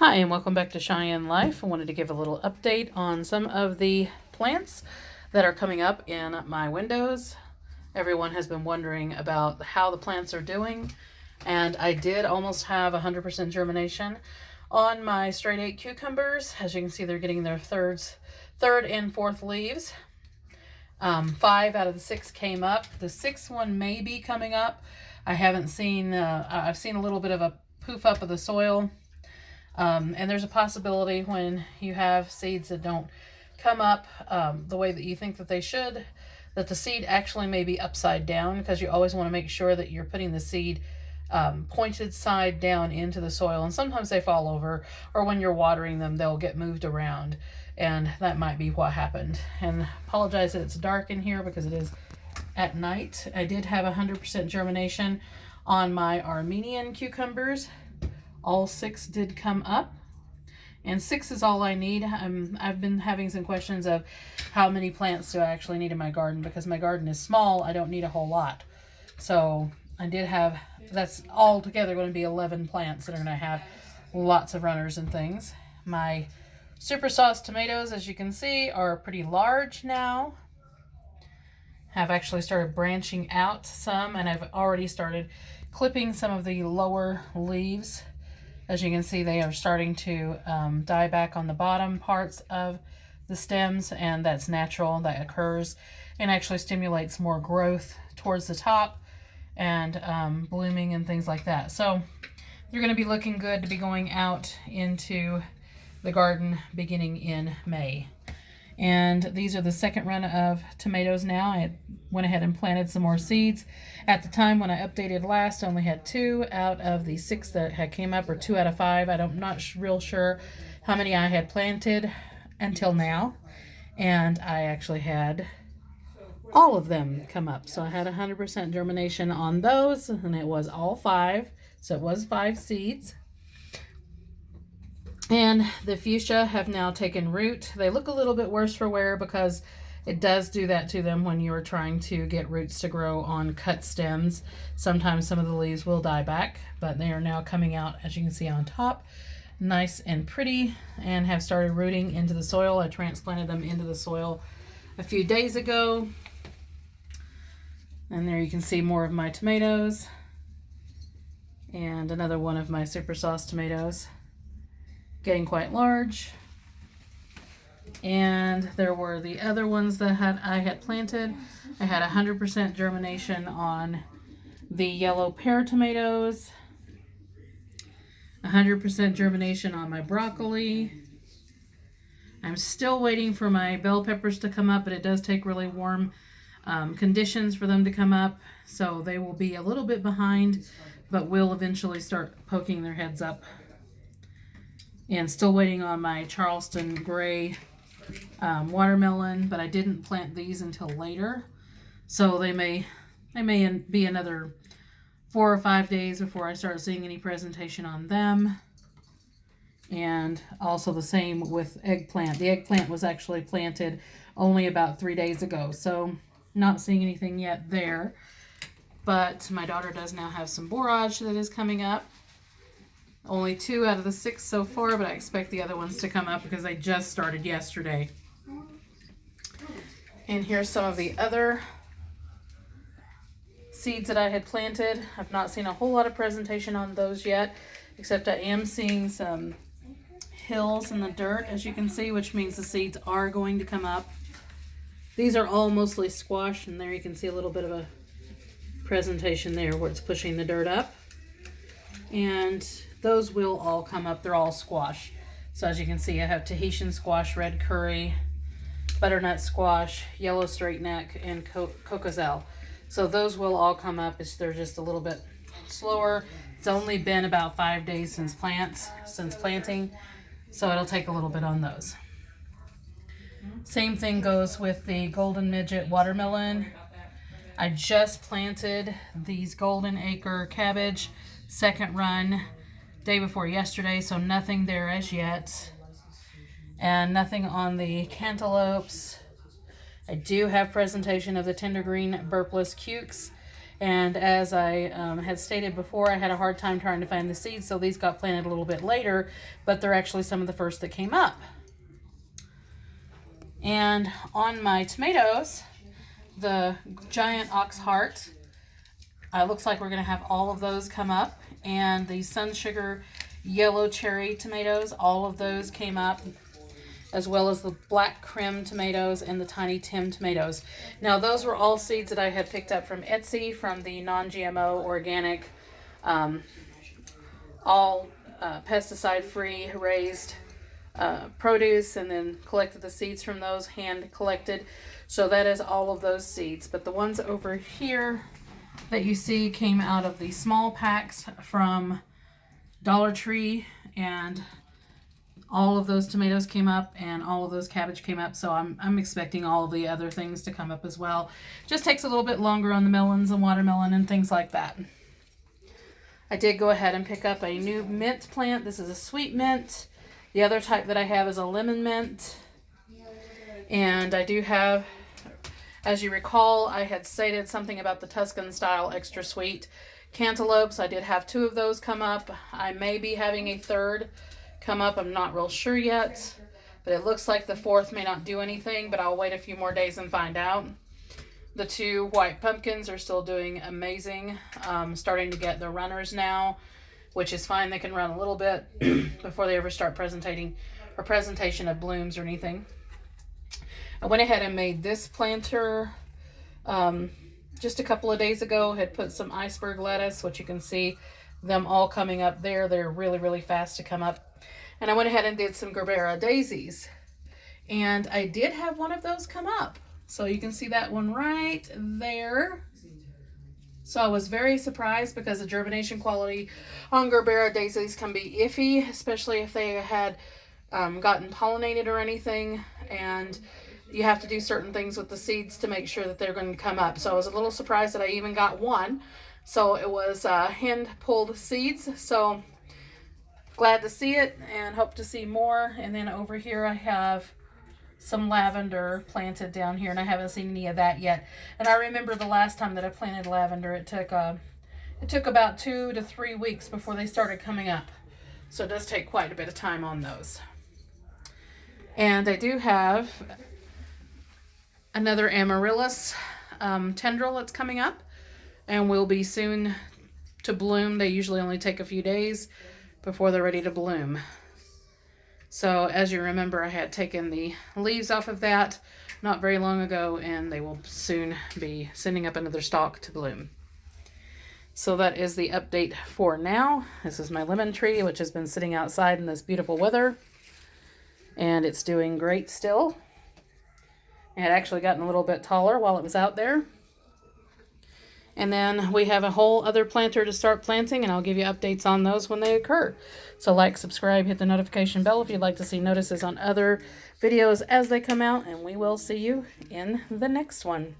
Hi, and welcome back to Cheyenne Life. I wanted to give a little update on some of the plants that are coming up in my windows. Everyone has been wondering about how the plants are doing, and I did almost have 100% germination on my straight 8 cucumbers. As you can see, they're getting their third and fourth leaves. 5 out of the 6 came up. The 6th one may be coming up. I haven't seen, I've seen a little bit of a poof up of the soil. And there's a possibility when you have seeds that don't come up the way that you think that they should, that the seed actually may be upside down, because you always want to make sure that you're putting the seed pointed side down into the soil. And sometimes they fall over, or when you're watering them, they'll get moved around. And that might be what happened. And apologize that it's dark in here because it is at night. I did have 100% germination on my Armenian cucumbers. All 6 did come up, and 6 is all I need. I've been having some questions of how many plants do I actually need in my garden, because my garden is small. I don't need a whole lot. So I did have, that's all together going to be 11 plants that are going to have lots of runners and things. My super sauce tomatoes, as you can see, are pretty large now. Have actually started branching out some, and I've already started clipping some of the lower leaves. As you can see, they are starting to die back on the bottom parts of the stems, and that's natural. That occurs and actually stimulates more growth towards the top and blooming and things like that. So they're going to be looking good to be going out into the garden beginning in May. And these are the second run of tomatoes now. I went ahead and planted some more seeds. At the time when I updated last, I only had 2 out of the 6 that had came up, or 2 out of 5. I'm not real sure how many I had planted until now. And I actually had all of them come up. So I had 100% germination on those, and it was all 5. So it was 5 seeds. And the fuchsia have now taken root. They look a little bit worse for wear because it does do that to them when you are trying to get roots to grow on cut stems. Sometimes some of the leaves will die back, but they are now coming out, as you can see on top, nice and pretty, and have started rooting into the soil. I transplanted them into the soil a few days ago. And there you can see more of my tomatoes and another one of my super sauce tomatoes, getting quite large. And there were the other ones that I had planted. I had 100% germination on the yellow pear tomatoes, 100% germination on my broccoli. I'm still waiting for my bell peppers to come up, but it does take really warm conditions for them to come up, so they will be a little bit behind, but will eventually start poking their heads up. And still waiting on my Charleston gray watermelon, but I didn't plant these until later, so they may be another 4 or 5 days before I start seeing any presentation on them. And also the same with eggplant. The eggplant was actually planted only about 3 days ago, so not seeing anything yet there. But my daughter does now have some borage that is coming up. Only 2 out of the 6 so far, but I expect the other ones to come up because they just started yesterday. And here's some of the other seeds that I had planted. I've not seen a whole lot of presentation on those yet, except I am seeing some hills in the dirt, as you can see, which means the seeds are going to come up. These are all mostly squash, and there you can see a little bit of a presentation there where it's pushing the dirt up. And those will all come up. They're all squash. So as you can see, I have Tahitian squash, red curry, butternut squash, yellow straight neck, and cocoselle. So those will all come up. They're just a little bit slower. It's only been about 5 days since planting, so it'll take a little bit on those. Same thing goes with the golden midget watermelon. I just planted these golden acre cabbage, second run, day before yesterday, so nothing there as yet, and nothing on the cantaloupes. I do have presentation of the tender green burpless cukes, And as I had stated before, I had a hard time trying to find the seeds, so these got planted a little bit later, but they're actually some of the first that came up. And on my tomatoes, the giant ox heart, looks like we're going to have all of those come up. And the sun sugar yellow cherry tomatoes, all of those came up, as well as the black crim tomatoes and the tiny Tim tomatoes. Now those were all seeds that I had picked up from Etsy, from the non-GMO organic, all pesticide-free raised produce, and then collected the seeds from those, hand collected. So that is all of those seeds. But the ones over here that you see came out of the small packs from Dollar Tree, and all of those tomatoes came up and all of those cabbage came up. So I'm expecting all of the other things to come up as well. Just takes a little bit longer on the melons and watermelon and things like that. I did go ahead and pick up a new mint plant. This is a sweet mint. The other type that I have is a lemon mint. And I do have, as you recall, I had stated something about the Tuscan style extra sweet cantaloupes. I did have 2 of those come up. I may be having a 3rd come up. I'm not real sure yet, but it looks like the 4th may not do anything, but I'll wait a few more days and find out. The 2 white pumpkins are still doing amazing. Starting to get their runners now, which is fine. They can run a little bit before they ever start presentation of blooms or anything. I went ahead and made this planter just a couple of days ago. Had put some iceberg lettuce, which you can see them all coming up there. They're really, really fast to come up. And I went ahead and did some Gerbera daisies. And I did have one of those come up. So you can see that one right there. So I was very surprised, because the germination quality on Gerbera daisies can be iffy, especially if they had gotten pollinated or anything. And you have to do certain things with the seeds to make sure that they're going to come up. So I was a little surprised that I even got one. So it was hand-pulled seeds. So glad to see it and hope to see more. And then over here I have some lavender planted down here, and I haven't seen any of that yet. And I remember the last time that I planted lavender, it took about 2 to 3 weeks before they started coming up. So it does take quite a bit of time on those. And I do have another amaryllis tendril that's coming up, and will be soon to bloom. They usually only take a few days before they're ready to bloom. So as you remember, I had taken the leaves off of that not very long ago, and they will soon be sending up another stalk to bloom. So that is the update for now. This is my lemon tree, which has been sitting outside in this beautiful weather, and it's doing great still. It had actually gotten a little bit taller while it was out there. And then we have a whole other planter to start planting, and I'll give you updates on those when they occur. So like, subscribe, hit the notification bell if you'd like to see notices on other videos as they come out, and we will see you in the next one.